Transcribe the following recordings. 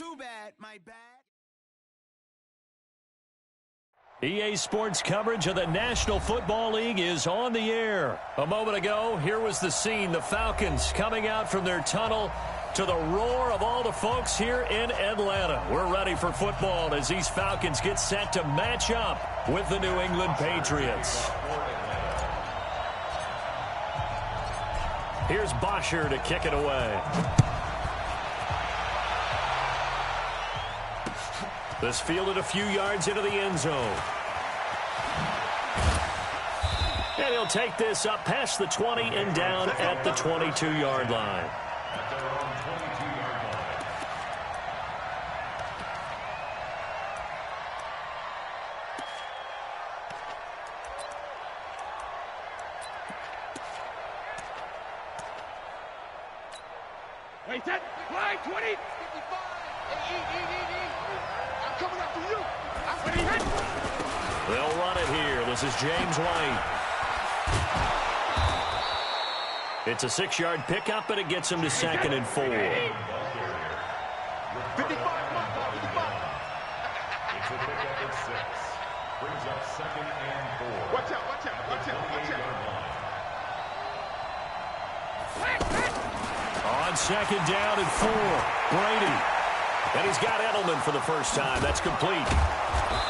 Too bad, my bad. EA Sports coverage of the National Football League is on the air. A moment ago, here was the scene. The Falcons coming out from their tunnel to the roar of all the folks here in Atlanta. We're ready for football as these Falcons get set to match up with the New England Patriots. Here's Bosher to kick it away. This fielded a few yards into the end zone. And he'll take this up past the 20 and down at the 22-yard line. Wait, that line 20. 55. I'm coming after you. I'm ready. Hit. They'll run it here. This is James White. It's a 6-yard pickup, and it gets him to 2nd and 4. 55. It's a pickup at 6. Brings up 2nd and 4. Watch out, watch out, watch out, watch out. On 2nd down and 4, Brady. And he's got Edelman for the first time. That's complete.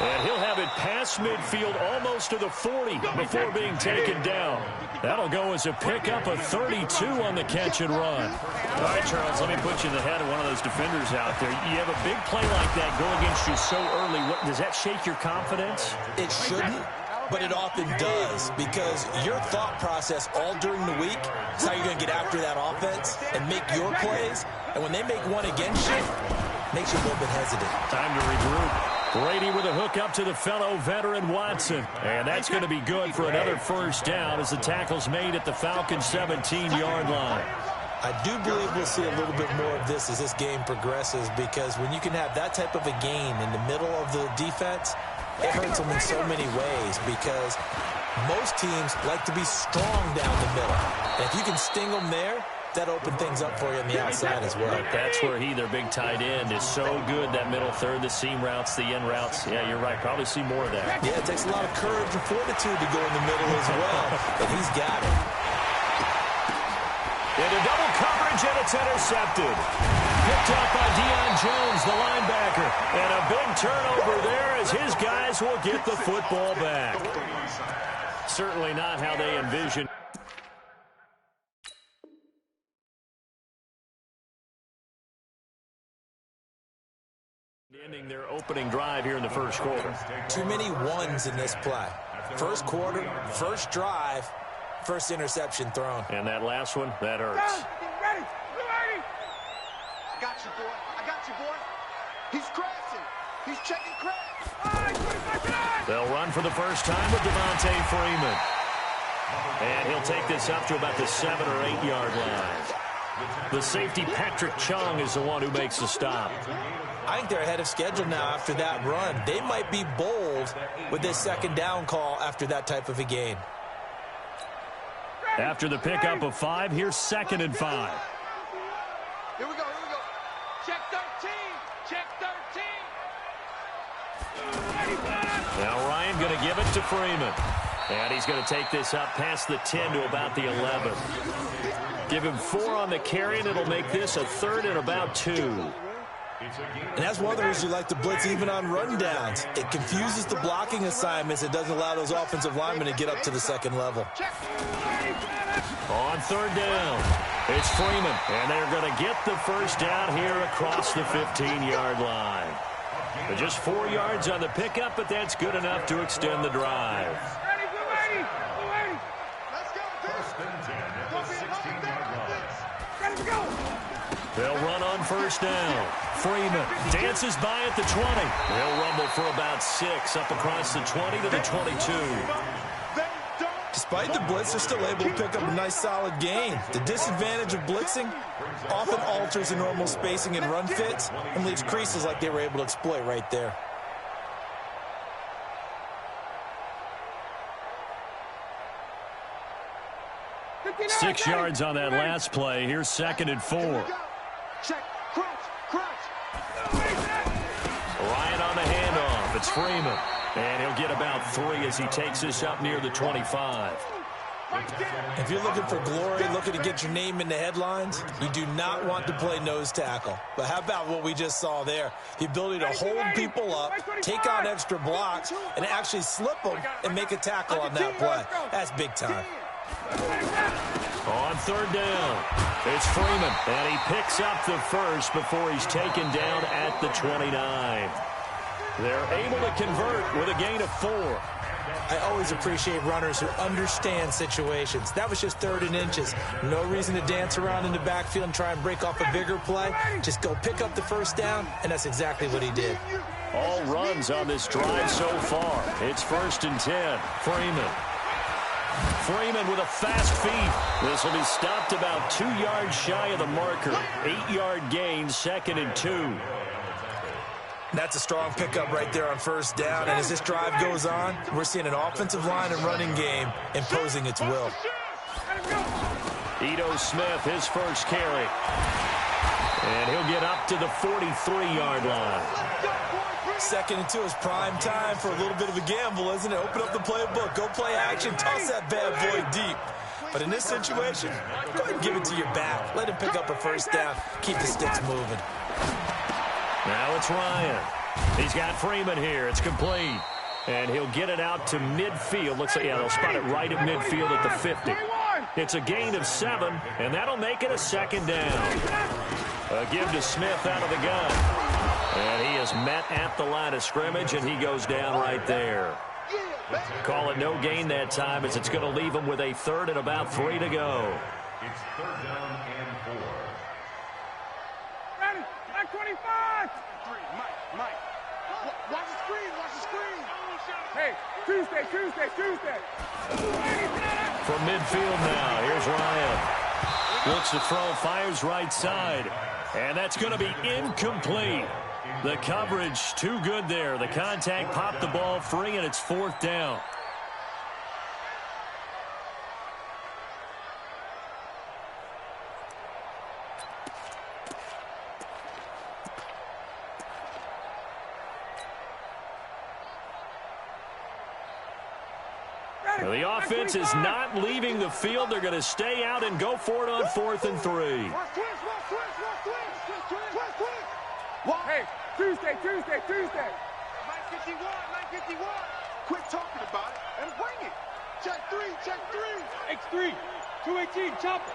And he'll have it past midfield almost to the 40 before being taken down. That'll go as a pickup of 32 on the catch and run. All right, Charles, let me put you in the head of one of those defenders out there. You have a big play like that go against you so early. Does that shake your confidence? It shouldn't, but it often does, because your thought process all during the week is how you're going to get after that offense and make your plays. And when they make one against you, it makes you a little bit hesitant. Time to regroup. Brady with a hook up to the fellow veteran Watson. And that's going to be good for another first down as the tackle's made at the Falcons' 17-yard line. I do believe we'll see a little bit more of this as this game progresses, because when you can have that type of a gain in the middle of the defense, it hurts them in so many ways, because most teams like to be strong down the middle. And if you can sting them there, that open things up for you on the outside as well. That's where their big tight end, is so good, that middle third, the seam routes, the end routes. Yeah, you're right. Probably see more of that. Yeah, it takes a lot of courage and fortitude to go in the middle as well, but he's got it. Into double coverage, and it's intercepted. Picked up by Deion Jones, the linebacker. And a big turnover there as his guys will get the football back. Certainly not how they envisioned. Ending their opening drive here in the first quarter. Too many ones in this play. First quarter, first drive, first interception thrown. And that last one, that hurts. Ready. I got you, boy. I got you, boy. He's crashing. He's checking crash. They'll run for the first time with Devontae Freeman. And he'll take this up to about the 7- or 8-yard line. The safety, Patrick Chung, is the one who makes the stop. I think they're ahead of schedule now after that run. They might be bold with this second down call after that type of a game. After the pickup of 5, here's 2nd and 5. Here we go. Check 13. Check 13. Now Ryan going to give it to Freeman. And he's going to take this up past the 10 to about the 11. Give him 4 on the carry, and it'll make this a 3rd and about 2. And that's one of the reasons you like to blitz even on rundowns. It confuses the blocking assignments. It doesn't allow those offensive linemen to get up to the second level. On 3rd down, it's Freeman. And they're going to get the first down here across the 15-yard line. But just 4 yards on the pickup, but that's good enough to extend the drive. They'll run on first down. Freeman dances by at the 20. They'll rumble for about 6 up across the 20 to the 22. Despite the blitz, they're still able to pick up a nice solid gain. The disadvantage of blitzing often alters the normal spacing and run fits and leaves creases like they were able to exploit right there. Six yards on that last play. Here's 2nd and 4. Check, crunch. It's Freeman. And he'll get about 3 as he takes this up near the 25. If you're looking for glory, looking to get your name in the headlines, you do not want to play nose tackle. But how about what we just saw there? The ability to hold people up, take on extra blocks, and actually slip them and make a tackle on that play. That's big time. On third down, it's Freeman, and he picks up the first before he's taken down at the 29. They're able to convert with a gain of 4. I always appreciate runners who understand situations. That was just 3rd and inches. No reason to dance around in the backfield and try and break off a bigger play. Just go pick up the first down, and that's exactly what he did. All runs on this drive so far. It's 1st and 10. Freeman with a fast feed. This will be stopped about 2 yards shy of the marker. 8-yard gain, 2nd and 2. That's a strong pickup right there on 1st down. And as this drive goes on, we're seeing an offensive line and running game imposing its will. Ito Smith, his first carry. And he'll get up to the 43-yard line. 2nd and 2 is prime time for a little bit of a gamble, isn't it? Open up the playbook, go play action, toss that bad boy deep. But in this situation, go ahead and give it to your back. Let him pick up a 1st down. Keep the sticks moving. Now it's Ryan. He's got Freeman here. It's complete. And he'll get it out to midfield. Looks like, yeah, they'll spot it right at midfield at the 50. It's a gain of 7, and that'll make it a 2nd down. A give to Smith out of the gun. And he is met at the line of scrimmage, and he goes down right there. Call it no gain that time, as it's going to leave him with a 3rd and about 3 to go. It's 3rd down and 4. Ready, back 25. Mike. Watch the screen. Hey, Tuesday. From midfield now, here's Ryan. Looks to throw, fires right side. And that's going to be incomplete. The coverage too good there. The contact popped the ball free, and it's 4th down. The offense is not leaving the field. They're going to stay out and go for it on 4th and 3. Hey, Tuesday. 951. Quit talking about it and bring it. Check 3. X3. 218, chop it.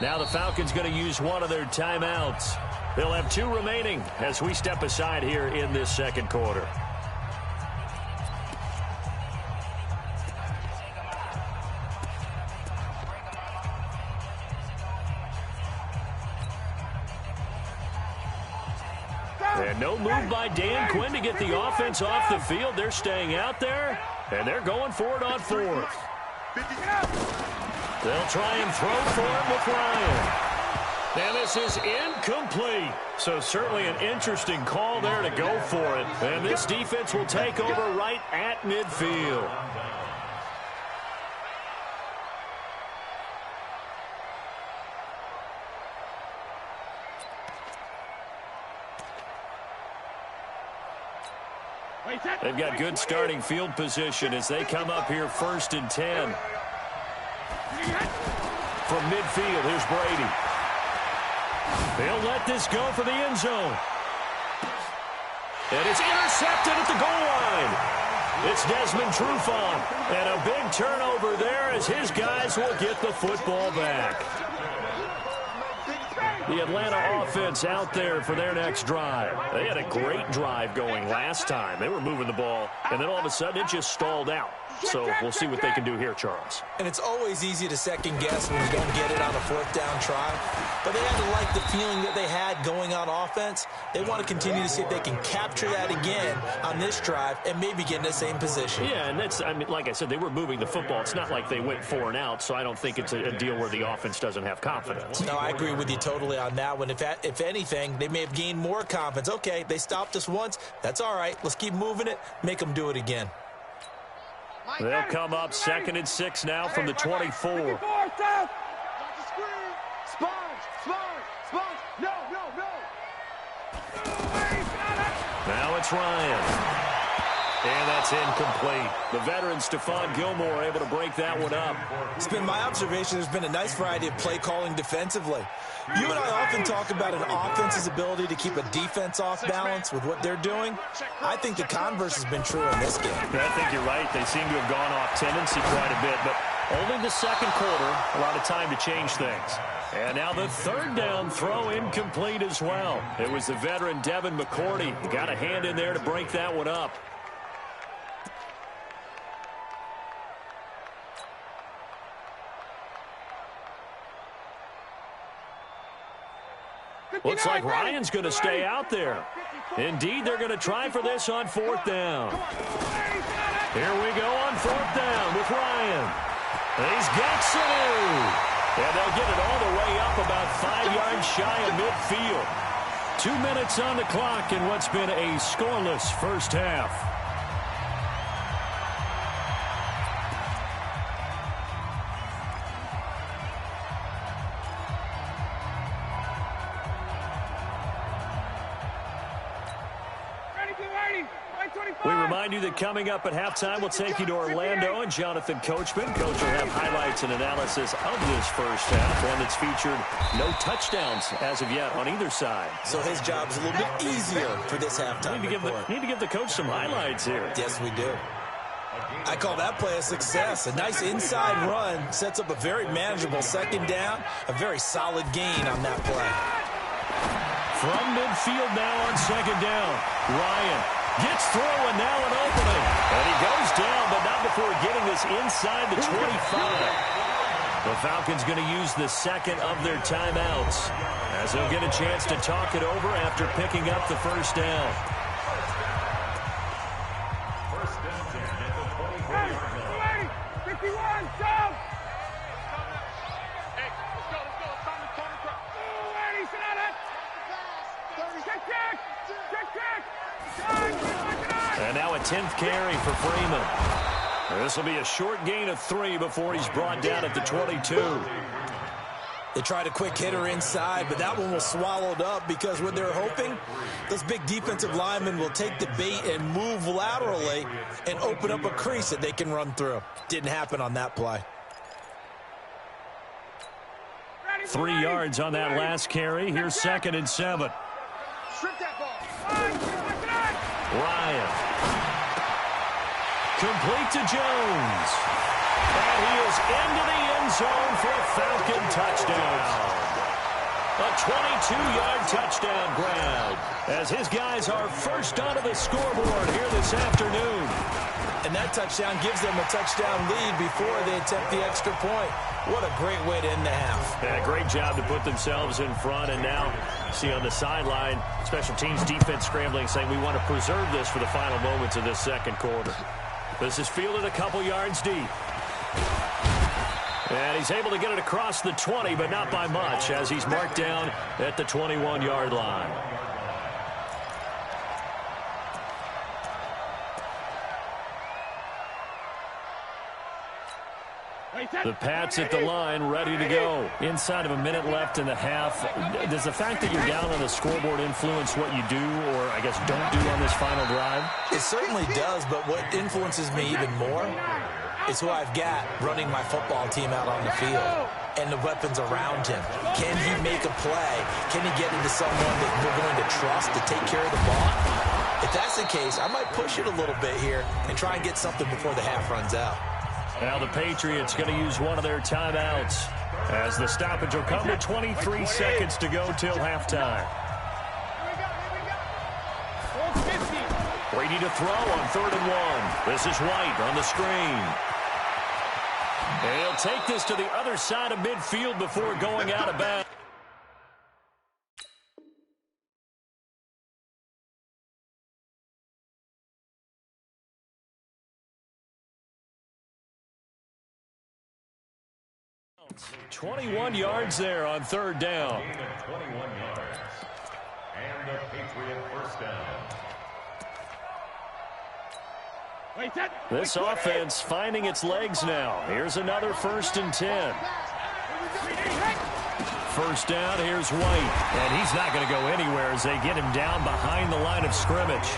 Now the Falcons going to use one of their timeouts. They'll have 2 remaining as we step aside here in this 2nd quarter. And no move by Dan Quinn to get the offense off the field. They're staying out there, and they're going for it on 4th. They'll try and throw for it with Ryan. And this is incomplete. So certainly an interesting call there to go for it. And this defense will take over right at midfield. They've got good starting field position as they come up here 1st and 10. From midfield, here's Brady. They'll let this go for the end zone. And it's intercepted at the goal line. It's Desmond Trufant. And a big turnover there as his guys will get the football back. The Atlanta offense out there for their next drive. They had a great drive going last time. They were moving the ball, and then all of a sudden it just stalled out. So we'll see what they can do here, Charles. And it's always easy to second guess when you don't get it on a 4th down try. But they had to like the feeling that they had going on offense. They want to continue to see if they can capture that again on this drive and maybe get in the same position. Yeah, and that's, I mean, like I said, they were moving the football. It's not like they went 4 and out, so I don't think it's a deal where the offense doesn't have confidence. No, I agree with you totally on that one. If anything, they may have gained more confidence. Okay, they stopped us once. That's all right. Let's keep moving it. Make them do it again. They'll come up 2nd and 6 now from the 24. Now it's Ryan. And that's incomplete. The veteran Stephon Gilmore able to break that one up. It's been my observation there's been a nice variety of play calling defensively. You and I often talk about an offense's ability to keep a defense off balance with what they're doing. I think the converse has been true in this game. I think you're right. They seem to have gone off tendency quite a bit, but only the second quarter, a lot of time to change things. And now the third down throw incomplete as well. It was the veteran Devin McCourty. He got a hand in there to break that one up. Looks like Ryan's going to stay out there. Indeed, they're going to try for this on fourth down. Here we go on fourth down with Ryan. He's got Sanu. And they'll get it all the way up about 5 yards shy of midfield. 2 minutes on the clock in what's been a scoreless first half. We remind you that coming up at halftime, we'll take you to Orlando and Jonathan Coachman. Coach will have highlights and analysis of this first half, one that's featured no touchdowns as of yet on either side. So his job's a little bit easier for this halftime report. Need to give the coach some highlights here. Yes, we do. I call that play a success. A nice inside run sets up a very manageable second down, a very solid gain on that play. From midfield now on second down, Ryan gets through, and now an opening. And he goes down, but not before getting this inside the 25. The Falcons going to use the second of their timeouts as they'll get a chance to talk it over after picking up the first down. First down at the 24-yard line. 51, jump! Hey, let's go. It's time to turn the crowd. Oh, Eddie, sit down, Ed. Check. And now a 10th carry for Freeman. This will be a short gain of 3 before he's brought down at the 22. They tried a quick hitter inside, but that one was swallowed up because what they're hoping, those big defensive linemen will take the bait and move laterally and open up a crease that they can run through. Didn't happen on that play. 3 yards on that last carry. Here's 2nd and 7. Strip that ball. Ryan. Complete to Jones. And he is into the end zone for a Falcon touchdown. A 22-yard touchdown grab as his guys are first onto the scoreboard here this afternoon. And that touchdown gives them a touchdown lead before they attempt the extra point. What a great way to end the half. Yeah, great job to put themselves in front. And now, see on the sideline, special teams defense scrambling, saying we want to preserve this for the final moments of this second quarter. This is fielded a couple yards deep. And he's able to get it across the 20, but not by much, as he's marked down at the 21-yard line. The Pats at the line, ready to go. Inside of a minute left in the half. Does the fact that you're down on the scoreboard influence what you do, or I guess don't do on this final drive? It certainly does, but what influences me even more is who I've got running my football team out on the field and the weapons around him. Can he make a play? Can he get into someone that we're going to trust to take care of the ball? If that's the case, I might push it a little bit here and try and get something before the half runs out. Now the Patriots going to use one of their timeouts as the stoppage will come with 23 seconds to go till halftime. Brady to throw on 3rd and 1. This is White on the screen. And he'll take this to the other side of midfield before going out of bounds. $21 yards there on 3rd down. 21 yards. And the Patriot first down. This offense finding its legs now. Here's another 1st and 10. First down, here's White. And he's not going to go anywhere as they get him down behind the line of scrimmage.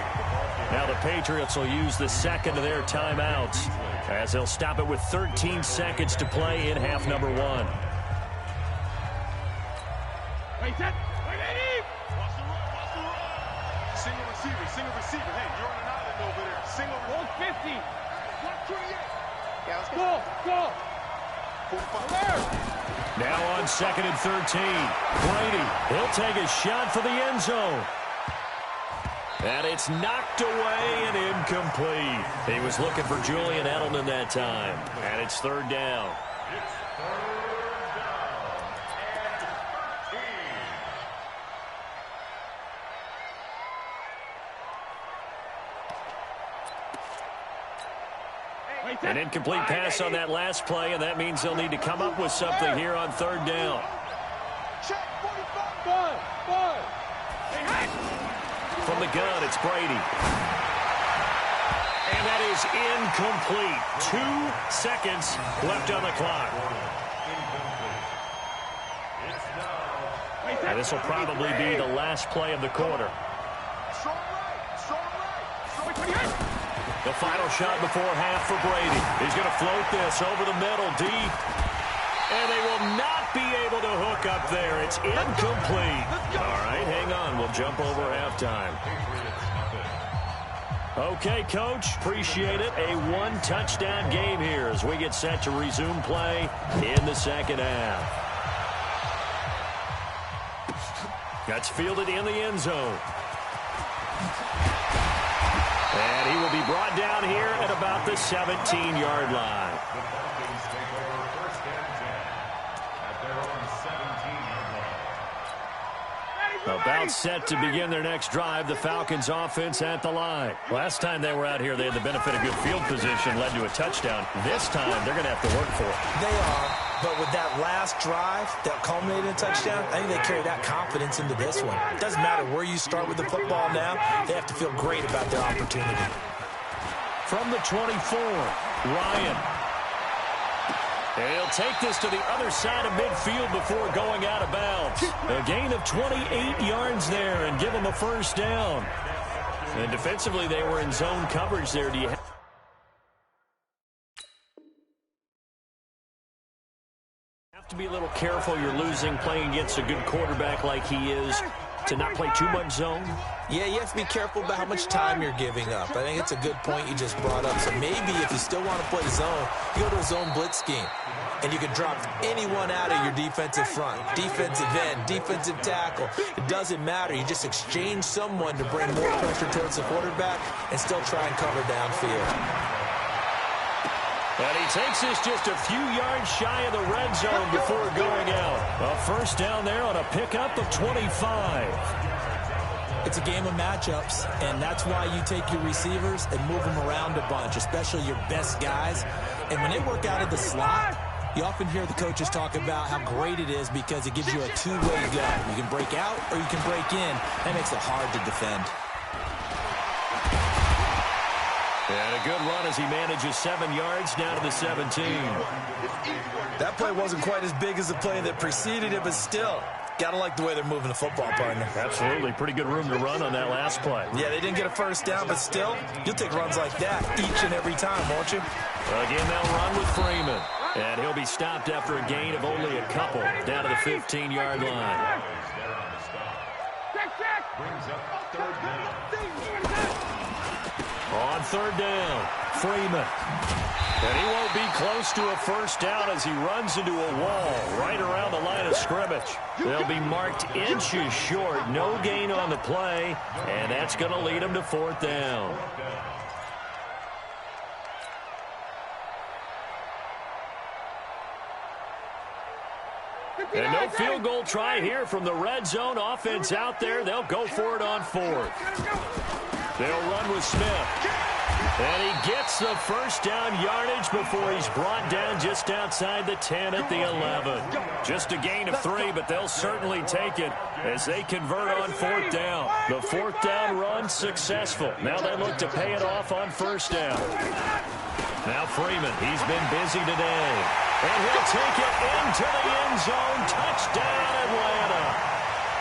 Now the Patriots will use the second of their timeouts as they'll stop it with 13 seconds to play in half number 1. Wait, set. Wait, Eddie. Watch the run, watch the run. Single receiver, single receiver. Hey, you're on an island over there. Single. Hold 50. 128. Yeah, let's go. Go. 45. Now on 2nd and 13. Brady, he'll take a shot for the end zone. And it's knocked away and incomplete. He was looking for Julian Edelman that time. And it's 3rd down. It's 3rd down and 13. An incomplete pass on that last play, and that means they'll need to come up with something here on 3rd down. Check 45. Five. Hey, From the gun, it's Brady. And that is incomplete. 2 seconds left on the clock. And this will probably be the last play of the quarter. The final shot before half for Brady. He's going to float this over the middle, deep. And they will not be able to hook up there. It's incomplete. All right, hang on. We'll jump over halftime. Okay, Coach, appreciate it. A 1-touchdown game here as we get set to resume play in the second half. That's fielded in the end zone. And he will be brought down here at about the 17-yard line. About set to begin their next drive, the Falcons offense at the line. Last time they were out here, they had the benefit of good field position, led to a touchdown. This time, they're going to have to work for it. They are, but with that last drive that culminated in a touchdown, I think they carry that confidence into this one. It doesn't matter where you start with the football now. They have to feel great about their opportunity. From the 24, Ryan. And he'll take this to the other side of midfield before going out of bounds. A gain of 28 yards there and give them a first down. And defensively, they were in zone coverage there. Do you have to be a little careful? You're losing playing against a good quarterback like he is to not play too much zone? Yeah, you have to be careful about how much time you're giving up. I think it's a good point you just brought up. So maybe if you still want to play zone, you go to a zone blitz scheme. And you can drop anyone out of your defensive front. Defensive end, defensive tackle. It doesn't matter. You just exchange someone to bring more pressure towards the quarterback and still try and cover downfield. And he takes this just a few yards shy of the red zone before going out. A first down there on a pickup of 25. It's a game of matchups, and that's why you take your receivers and move them around a bunch, especially your best guys. And when they work out of the slot, you often hear the coaches talk about how great it is because it gives you a two-way gun. You can break out or you can break in. That makes it hard to defend. And a good run as he manages 7 yards down to the 17. That play wasn't quite as big as the play that preceded it, but still, gotta like the way they're moving the football, partner. Absolutely. Pretty good room to run on that last play. Yeah, they didn't get a first down, but still, you'll take runs like that each and every time, won't you? Again, they'll run with Freeman. And he'll be stopped after a gain of only a couple down to the 15-yard line. Brings up 3rd down. On 3rd down, Freeman. And he won't be close to a first down as he runs into a wall right around the line of scrimmage. They'll be marked inches short. No gain on the play, and that's going to lead him to 4th down. And no field goal try here from the red zone. Offense out there. They'll go for it on 4th. They'll run with Smith. And he gets the first down yardage before he's brought down just outside the 10 at the 11. Just a gain of 3, but they'll certainly take it as they convert on 4th down. The 4th down run successful. Now they look to pay it off on 1st down. Now Freeman, he's been busy today. And he'll take it into the end zone. Touchdown. Touchdown, Atlanta.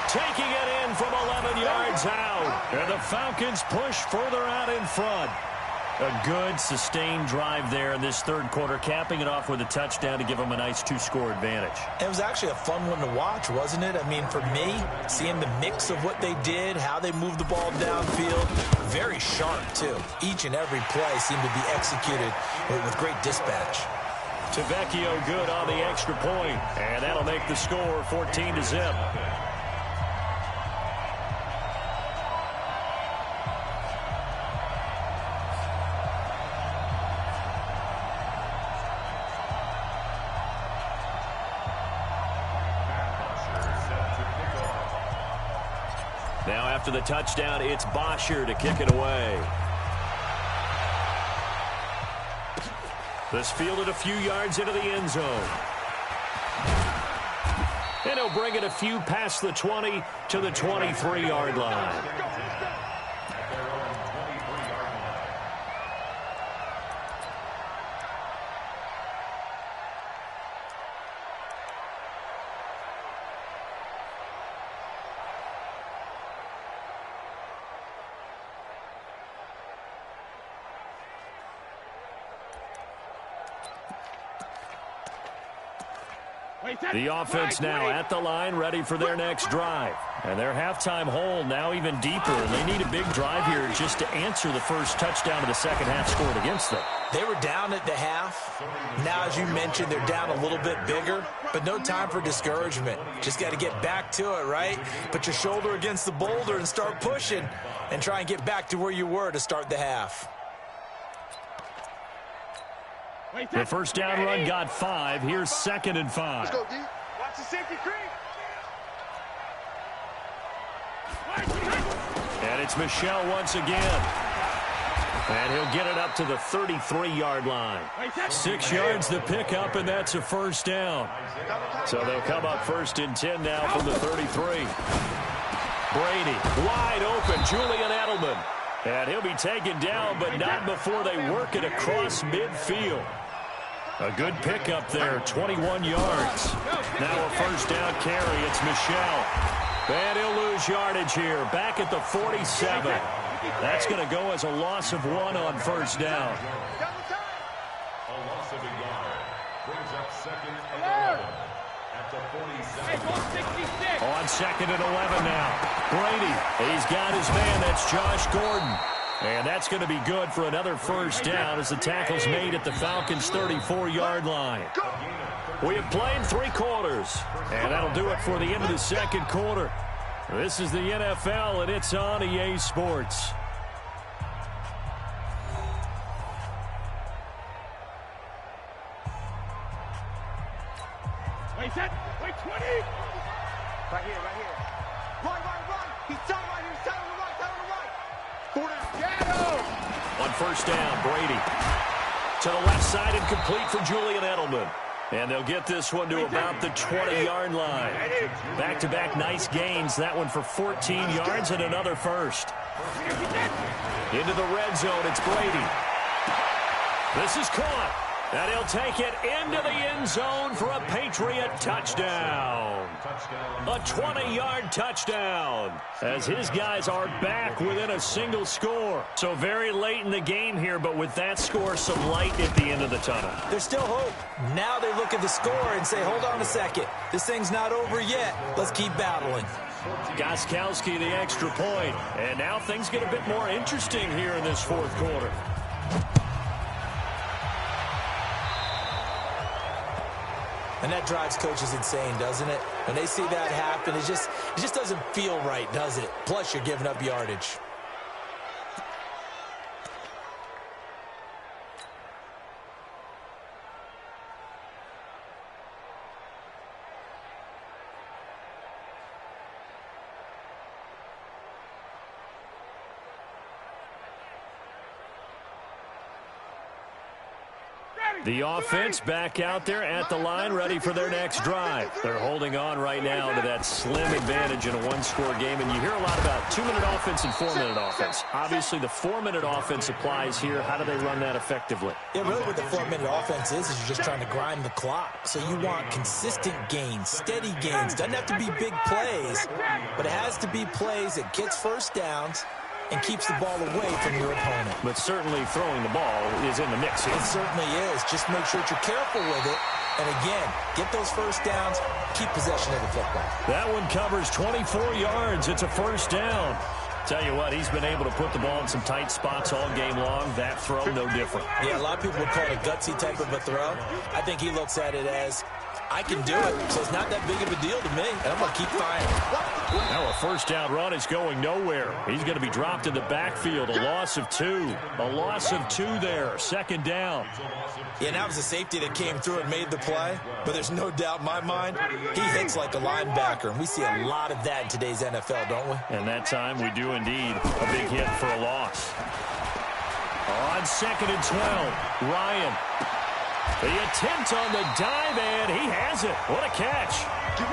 Taking it in from 11 yards out. And the Falcons push further out in front. A good, sustained drive there in this third quarter, capping it off with a touchdown to give them a nice 2-score advantage. It was actually a fun one to watch, wasn't it? I mean, for me, seeing the mix of what they did, how they moved the ball downfield, very sharp, too. Each and every play seemed to be executed with great dispatch. Tavecchio good on the extra point, and that'll make the score 14-0. Now after the touchdown, it's Bosher to kick it away. This fielded a few yards into the end zone. And he'll bring it a few past the 20 to the 23-yard line. The offense now at the line, ready for their next drive. And their halftime hole now even deeper, and they need a big drive here just to answer the first touchdown of the second half scored against them. They were down at the half. Now, as you mentioned, they're down a little bit bigger, but no time for discouragement. Just got to get back to it, right? Put your shoulder against the boulder and start pushing and try and get back to where you were to start the half. The first down run got 5. Here's 2nd and 5. Let's go, D. Watch the safety creep. And it's Michel once again. And he'll get it up to the 33-yard line. 6 yards the pickup, and that's a first down. So they'll come up 1st and 10 now from the 33. Brady wide open. Julian Edelman. And he'll be taken down, but not before they work it across midfield. A good pickup there, 21 yards. Now a first down carry. It's Michel. And he'll lose yardage here. Back at the 47. That's going to go as a loss of 1 on first down. A loss of a yard. Brings up 2nd and 11 at the 47. On 2nd and 11 now. Brady, he's got his man. That's Josh Gordon. And that's going to be good for another first down as the tackle's made at the Falcons' 34-yard line. We have played 3 quarters, and that'll do it for the end of the second quarter. This is the NFL, and it's on EA Sports. Wait, set. Wait, 20. Right here, right here. Run. He's tight right here. Tight on the right, tight on the right. 40. On first down, Brady. To the left side and complete for Julian Edelman. And they'll get this one to about the 20-yard line. Back-to-back nice gains. That one for 14 yards and another first. Into the red zone, it's Brady. This is caught. And he'll take it into the end zone for a Patriot touchdown. A 20-yard touchdown as his guys are back within a single score. So very late in the game here, but with that score, some light at the end of the tunnel. There's still hope. Now they look at the score and say, hold on a second. This thing's not over yet. Let's keep battling. Gostkowski the extra point. And now things get a bit more interesting here in this fourth quarter. And that drives coaches insane, doesn't it? When they see that happen, it just doesn't feel right, does it? Plus, you're giving up yardage. The offense back out there at the line, ready for their next drive. They're holding on right now to that slim advantage in a one-score game, and you hear a lot about 2-minute offense and 4-minute offense. Obviously, the 4-minute offense applies here. How do they run that effectively? Yeah, really what the 4-minute offense is you're just trying to grind the clock. So you want consistent gains, steady gains. Doesn't have to be big plays, but it has to be plays that gets first downs and keeps the ball away from your opponent. But certainly throwing the ball is in the mix here. It certainly is. Just make sure that you're careful with it. And again, get those first downs, keep possession of the football. That one covers 24 yards. It's a first down. Tell you what, he's been able to put the ball in some tight spots all game long. That throw, no different. Yeah, a lot of people would call it a gutsy type of a throw. I think he looks at it as, I can do it, so it's not that big of a deal to me, and I'm going to keep firing. Now a first down run is going nowhere. He's going to be dropped in the backfield. A loss of 2. A loss of 2 there. Second down. Yeah, that was a safety that came through and made the play, but there's no doubt in my mind, he hits like a linebacker, and we see a lot of that in today's NFL, don't we? And that time we do indeed. A big hit for a loss. On 2nd and 12, Ryan. The attempt on the dive, and he has it. What a catch.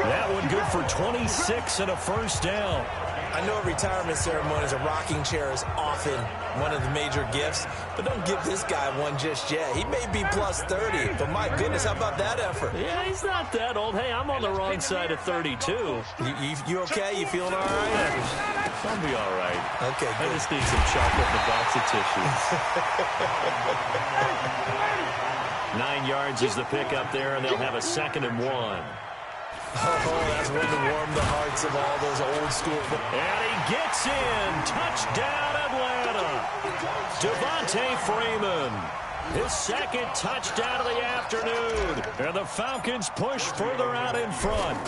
That one good for 26 and a first down. I know at retirement ceremonies, a rocking chair is often one of the major gifts, but don't give this guy one just yet. He may be plus 30, but my goodness, how about that effort? Yeah, he's not that old. Hey, I'm on the wrong side of 32. You okay? You feeling all right? I'll be all right. Okay, good. I just need some chocolate and a box of tissues. 9 yards is the pickup there, and they'll have a 2nd and 1. Oh, that's one to warm the hearts of all those old school. And he gets in. Touchdown, Atlanta. Devontae Freeman. His 2nd touchdown of the afternoon. And the Falcons push further out in front.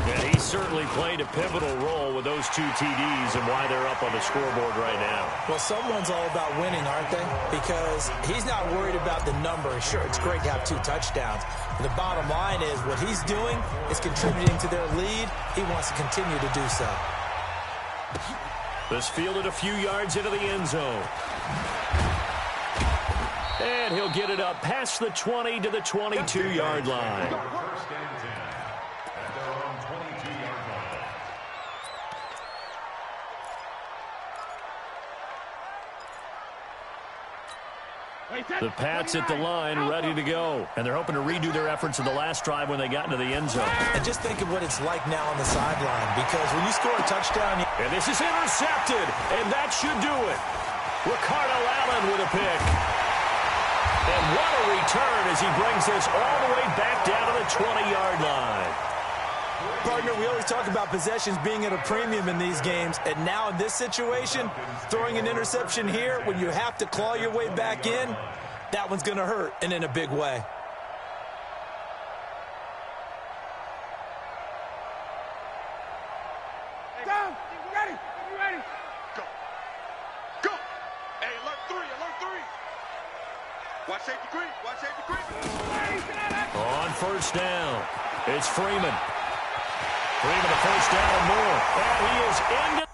And he certainly played a pivotal role with those 2 TDs and why they're up on the scoreboard right now. Well, someone's all about winning, aren't they? Because he's not worried about the number. Sure, it's great to have 2 touchdowns. But the bottom line is what he's doing is contributing to their lead. He wants to continue to do so. This fielded a few yards into the end zone. And he'll get it up past the 20 to the 22-yard line. First and 10 at their own 22-yard line. The Pats at the line, ready to go. And they're hoping to redo their efforts in the last drive when they got into the end zone. And just think of what it's like now on the sideline, because when you score a touchdown... And this is intercepted, and that should do it. Ricardo Allen with a pick. And what a return as he brings this all the way back down to the 20-yard line. Partner, we always talk about possessions being at a premium in these games, and now in this situation, throwing an interception here when you have to claw your way back in, that one's going to hurt, and in a big way. Down. Ready. You ready? Go. Go. Hey, alert 3. Alert 3. Watch safety green. Watch safety green. On first down, it's Freeman. Freeman a first down and more. And he is into